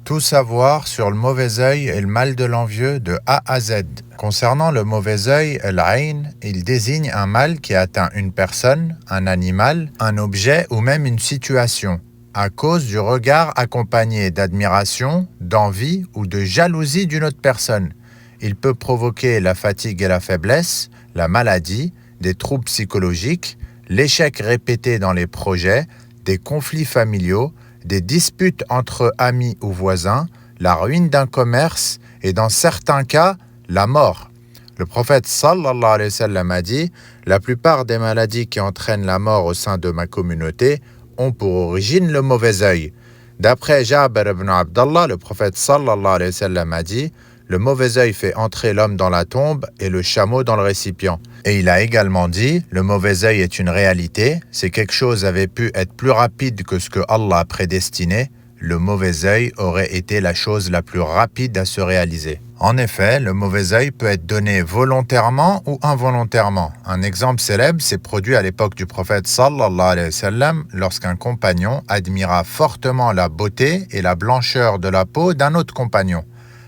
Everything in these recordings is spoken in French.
Tout savoir sur le mauvais œil et le mal de l'envieux de A à Z. Concernant le mauvais œil, al-ayn, il désigne un mal qui atteint une personne, un animal, un objet ou même une situation, à cause du regard accompagné d'admiration, d'envie ou de jalousie d'une autre personne. Il peut provoquer la fatigue et la faiblesse, la maladie, des troubles psychologiques, l'échec répété dans les projets, des conflits familiaux, des disputes entre amis ou voisins, la ruine d'un commerce et dans certains cas, la mort. Le prophète sallallahu alayhi wa sallam a dit « La plupart des maladies qui entraînent la mort au sein de ma communauté ont pour origine le mauvais œil. » D'après Jabir ibn Abdallah, le prophète sallallahu alayhi wa sallam a dit « Le mauvais œil fait entrer l'homme dans la tombe et le chameau dans le récipient. » Et il a également dit « Le mauvais œil est une réalité. Si quelque chose avait pu être plus rapide que ce que Allah a prédestiné, le mauvais œil aurait été la chose la plus rapide à se réaliser. » En effet, le mauvais œil peut être donné volontairement ou involontairement. Un exemple célèbre s'est produit à l'époque du prophète sallallahu alayhi wa sallam lorsqu'un compagnon admira fortement la beauté et la blancheur de la peau d'un autre compagnon.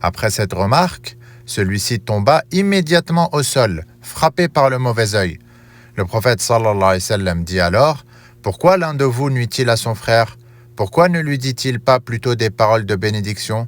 Après cette remarque, celui-ci tomba immédiatement au sol, frappé par le mauvais œil. Le prophète sallallahu alayhi wa sallam dit alors « Pourquoi l'un de vous nuit-il à son frère? Pourquoi ne lui dit-il pas plutôt des paroles de bénédiction ?»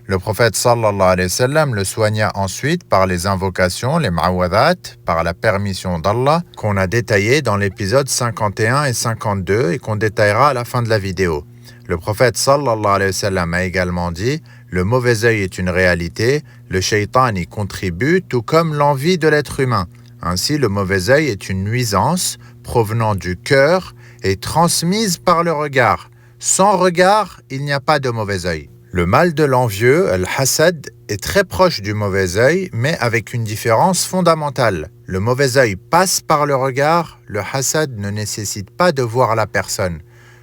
Le prophète sallallahu alayhi wa sallam le soigna ensuite par les invocations, les ma'awadat, par la permission d'Allah, qu'on a détaillé dans l'épisode 51 et 52 et qu'on détaillera à la fin de la vidéo. Le prophète sallallahu alayhi wa sallam a également dit « Le mauvais œil est une réalité, le shaitan y contribue tout comme l'envie de l'être humain. Ainsi, le mauvais œil est une nuisance provenant du cœur et transmise par le regard. Sans regard, il n'y a pas de mauvais œil. » Le mal de l'envieux, al-hasad, est très proche du mauvais œil, mais avec une différence fondamentale. Le mauvais œil passe par le regard, le hasad ne nécessite pas de voir la personne.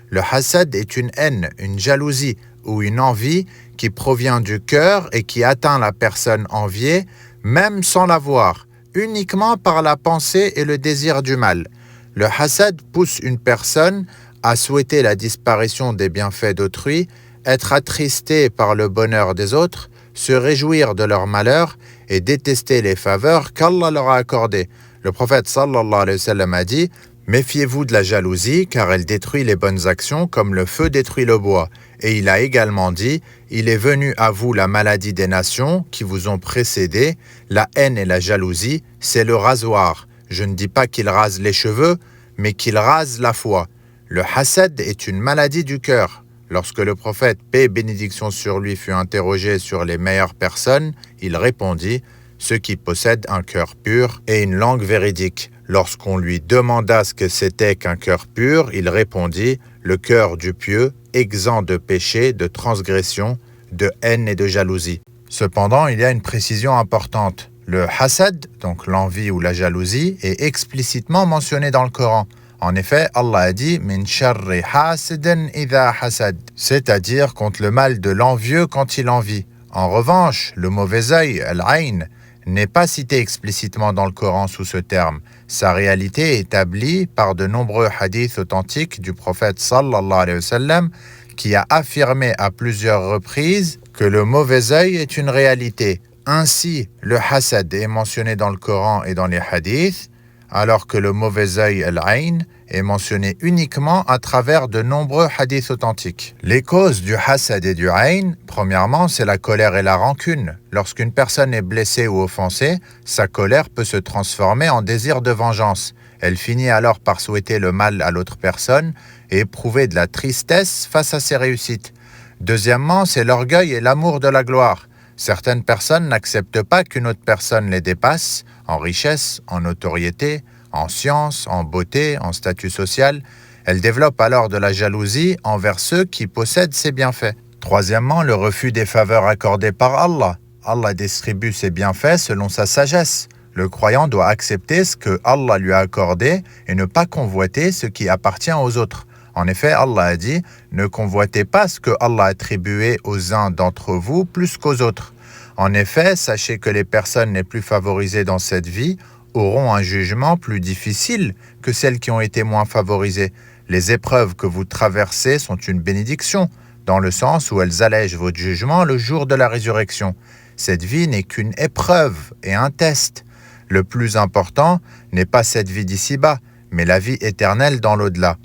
Le hasad est une haine, une jalousie ou une envie qui provient du cœur et qui atteint la personne enviée, même sans la voir, uniquement par la pensée et le désir du mal. Le hasad pousse une personne à souhaiter la disparition des bienfaits d'autrui, être attristé par le bonheur des autres, se réjouir de leur malheur et détester les faveurs qu'Allah leur a accordées. Le prophète sallallahu alayhi wa sallam a dit « Méfiez-vous de la jalousie car elle détruit les bonnes actions comme le feu détruit le bois. » Et il a également dit « Il est venu à vous la maladie des nations qui vous ont précédés, la haine et la jalousie, c'est le rasoir. Je ne dis pas qu'il rase les cheveux, mais qu'il rase la foi. Le hasad est une maladie du cœur. » Lorsque le prophète, paix et bénédiction sur lui, fut interrogé sur les meilleures personnes, il répondit « Ceux qui possèdent un cœur pur et une langue véridique. » Lorsqu'on lui demanda ce que c'était qu'un cœur pur, il répondit « Le cœur du pieux, exempt de péché, de transgression, de haine et de jalousie. » Cependant, il y a une précision importante. Le hasad, donc l'envie ou la jalousie, est explicitement mentionné dans le Coran. En effet, Allah a dit « Min sharri hasidin idha hasad », c'est-à-dire contre le mal de l'envieux quand il envie. En revanche, le mauvais œil, al-ayn, n'est pas cité explicitement dans le Coran sous ce terme. Sa réalité est établie par de nombreux hadiths authentiques du prophète sallallahu alayhi wa sallam qui a affirmé à plusieurs reprises que le mauvais œil est une réalité. Ainsi, le hasad est mentionné dans le Coran et dans les hadiths, alors que le mauvais œil, al-ayn, est mentionné uniquement à travers de nombreux hadiths authentiques. Les causes du hasad et du ayn, premièrement, c'est la colère et la rancune. Lorsqu'une personne est blessée ou offensée, sa colère peut se transformer en désir de vengeance. Elle finit alors par souhaiter le mal à l'autre personne et éprouver de la tristesse face à ses réussites. Deuxièmement, c'est l'orgueil et l'amour de la gloire. Certaines personnes n'acceptent pas qu'une autre personne les dépasse en richesse, en notoriété, en science, en beauté, en statut social. Elles développent alors de la jalousie envers ceux qui possèdent ces bienfaits. Troisièmement, le refus des faveurs accordées par Allah. Allah distribue ses bienfaits selon sa sagesse. Le croyant doit accepter ce que Allah lui a accordé et ne pas convoiter ce qui appartient aux autres. En effet, Allah a dit « Ne convoitez pas ce que Allah a attribué aux uns d'entre vous plus qu'aux autres. » En effet, sachez que les personnes les plus favorisées dans cette vie auront un jugement plus difficile que celles qui ont été moins favorisées. Les épreuves que vous traversez sont une bénédiction, dans le sens où elles allègent votre jugement le jour de la résurrection. Cette vie n'est qu'une épreuve et un test. Le plus important n'est pas cette vie d'ici-bas, mais la vie éternelle dans l'au-delà.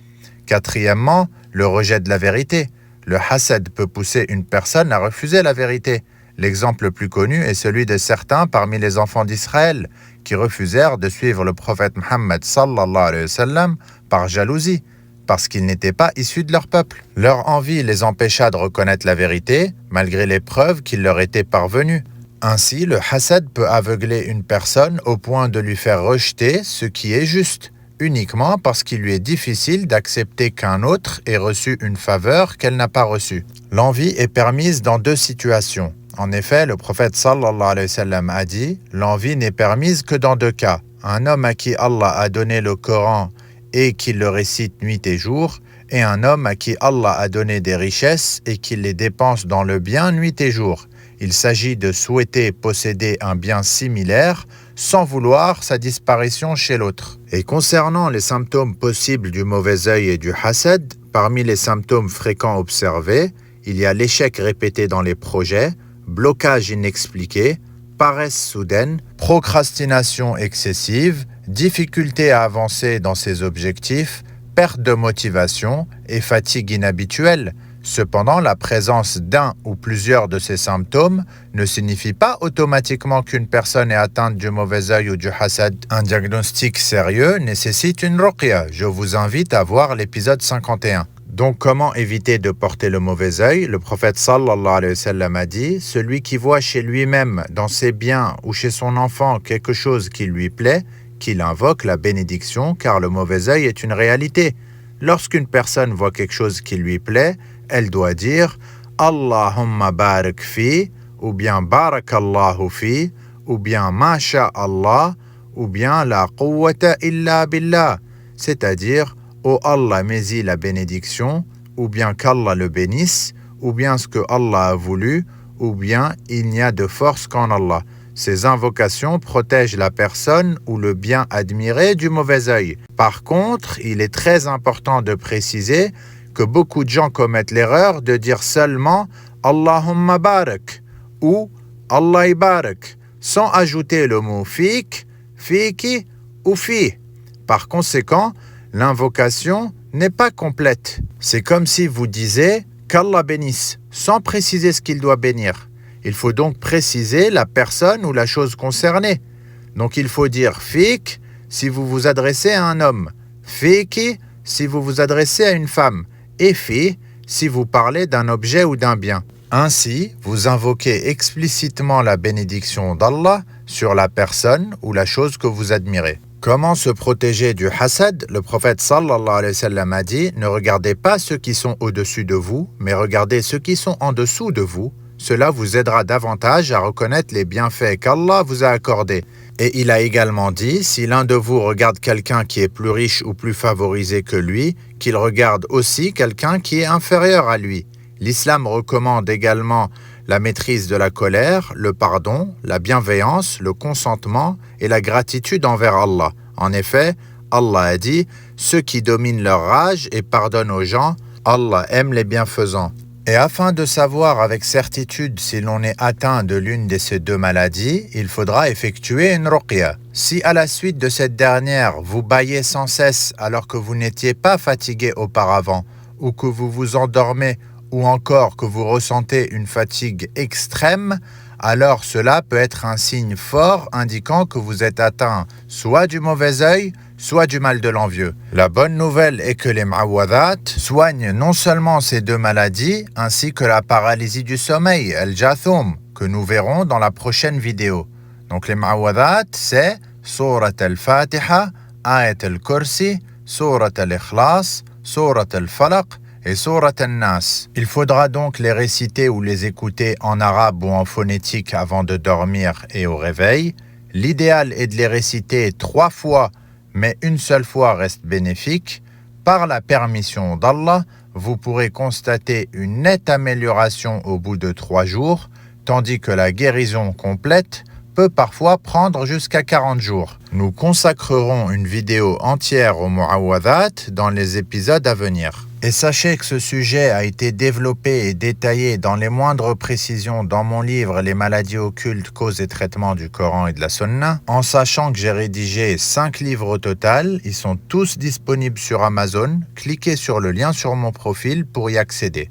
Quatrièmement, le rejet de la vérité. Le hasad peut pousser une personne à refuser la vérité. L'exemple le plus connu est celui de certains parmi les enfants d'Israël qui refusèrent de suivre le prophète Muhammad sallallahu alayhi wa sallam par jalousie, parce qu'ils n'étaient pas issus de leur peuple. Leur envie les empêcha de reconnaître la vérité, malgré les preuves qui leur étaient parvenues. Ainsi, le hasad peut aveugler une personne au point de lui faire rejeter ce qui est juste, uniquement parce qu'il lui est difficile d'accepter qu'un autre ait reçu une faveur qu'elle n'a pas reçue. L'envie est permise dans deux situations. En effet, le prophète sallallahu alayhi wa sallam a dit « L'envie n'est permise que dans deux cas. Un homme à qui Allah a donné le Coran et qui le récite nuit et jour, et un homme à qui Allah a donné des richesses et qui les dépense dans le bien nuit et jour. Il s'agit de souhaiter posséder un bien similaire sans vouloir sa disparition chez l'autre. » Et concernant les symptômes possibles du mauvais œil et du hasad, parmi les symptômes fréquents observés, il y a l'échec répété dans les projets, blocage inexpliqué, paresse soudaine, procrastination excessive, difficulté à avancer dans ses objectifs, perte de motivation et fatigue inhabituelle. Cependant, la présence d'un ou plusieurs de ces symptômes ne signifie pas automatiquement qu'une personne est atteinte du mauvais œil ou du hasad. Un diagnostic sérieux nécessite une ruqya. Je vous invite à voir l'épisode 51. Donc, comment éviter de porter le mauvais œil? Le prophète sallallahu alayhi wa sallam a dit « Celui qui voit chez lui-même, dans ses biens ou chez son enfant quelque chose qui lui plaît, qu'il invoque la bénédiction, car le mauvais œil est une réalité. Lorsqu'une personne voit quelque chose qui lui plaît, elle doit dire « Allahumma barak fi » ou bien « Barakallahu fi » ou bien « Masha Allah » ou bien « La quwwata illa billah » c'est-à-dire « Oh Allah, mets-y la bénédiction » ou bien « qu'Allah le bénisse » ou bien « ce que Allah a voulu » ou bien « il n'y a de force qu'en Allah ». Ces invocations protègent la personne ou le bien admiré du mauvais œil. Par contre, il est très important de préciser que beaucoup de gens commettent l'erreur de dire seulement « Allahumma barak » ou « Allah barak » sans ajouter le mot « fik »,« fiki » ou « fi ». Par conséquent, l'invocation n'est pas complète. C'est comme si vous disiez « qu'Allah bénisse » sans préciser ce qu'il doit bénir. Il faut donc préciser la personne ou la chose concernée. Donc il faut dire « fik » si vous vous adressez à un homme, « fiki » si vous vous adressez à une femme, et « fi » si vous parlez d'un objet ou d'un bien. Ainsi, vous invoquez explicitement la bénédiction d'Allah sur la personne ou la chose que vous admirez. Comment se protéger du hasad? Le prophète sallallahu alayhi wa sallam a dit « Ne regardez pas ceux qui sont au-dessus de vous, mais regardez ceux qui sont en dessous de vous. Cela vous aidera davantage à reconnaître les bienfaits qu'Allah vous a accordés. » Et il a également dit « Si l'un de vous regarde quelqu'un qui est plus riche ou plus favorisé que lui, qu'il regarde aussi quelqu'un qui est inférieur à lui. » L'islam recommande également la maîtrise de la colère, le pardon, la bienveillance, le consentement et la gratitude envers Allah. En effet, Allah a dit « Ceux qui dominent leur rage et pardonnent aux gens, Allah aime les bienfaisants. » Et afin de savoir avec certitude si l'on est atteint de l'une de ces deux maladies, il faudra effectuer une ruqya. Si à la suite de cette dernière, vous bâillez sans cesse alors que vous n'étiez pas fatigué auparavant, ou que vous vous endormez, ou encore que vous ressentez une fatigue extrême, alors cela peut être un signe fort indiquant que vous êtes atteint soit du mauvais œil, soit du mal de l'envieux. La bonne nouvelle est que les ma'awadat soignent non seulement ces deux maladies, ainsi que la paralysie du sommeil, al-jathum, que nous verrons dans la prochaine vidéo. Donc les ma'awadat, c'est Surat al-Fatiha, Ayat al-Kursi, Surat al-Ikhlas, Surat al-Falaq, et Surat al-Nas. Il faudra donc les réciter ou les écouter en arabe ou en phonétique avant de dormir et au réveil. L'idéal est de les réciter 3 fois, mais une seule fois reste bénéfique. Par la permission d'Allah, vous pourrez constater une nette amélioration au bout de 3 jours, tandis que la guérison complète peut parfois prendre jusqu'à 40 jours. Nous consacrerons une vidéo entière aux mu'awadat dans les épisodes à venir. Et sachez que ce sujet a été développé et détaillé dans les moindres précisions dans mon livre Les maladies occultes, causes et traitements du Coran et de la Sunna, en sachant que j'ai rédigé 5 livres au total. Ils sont tous disponibles sur Amazon. Cliquez sur le lien sur mon profil pour y accéder.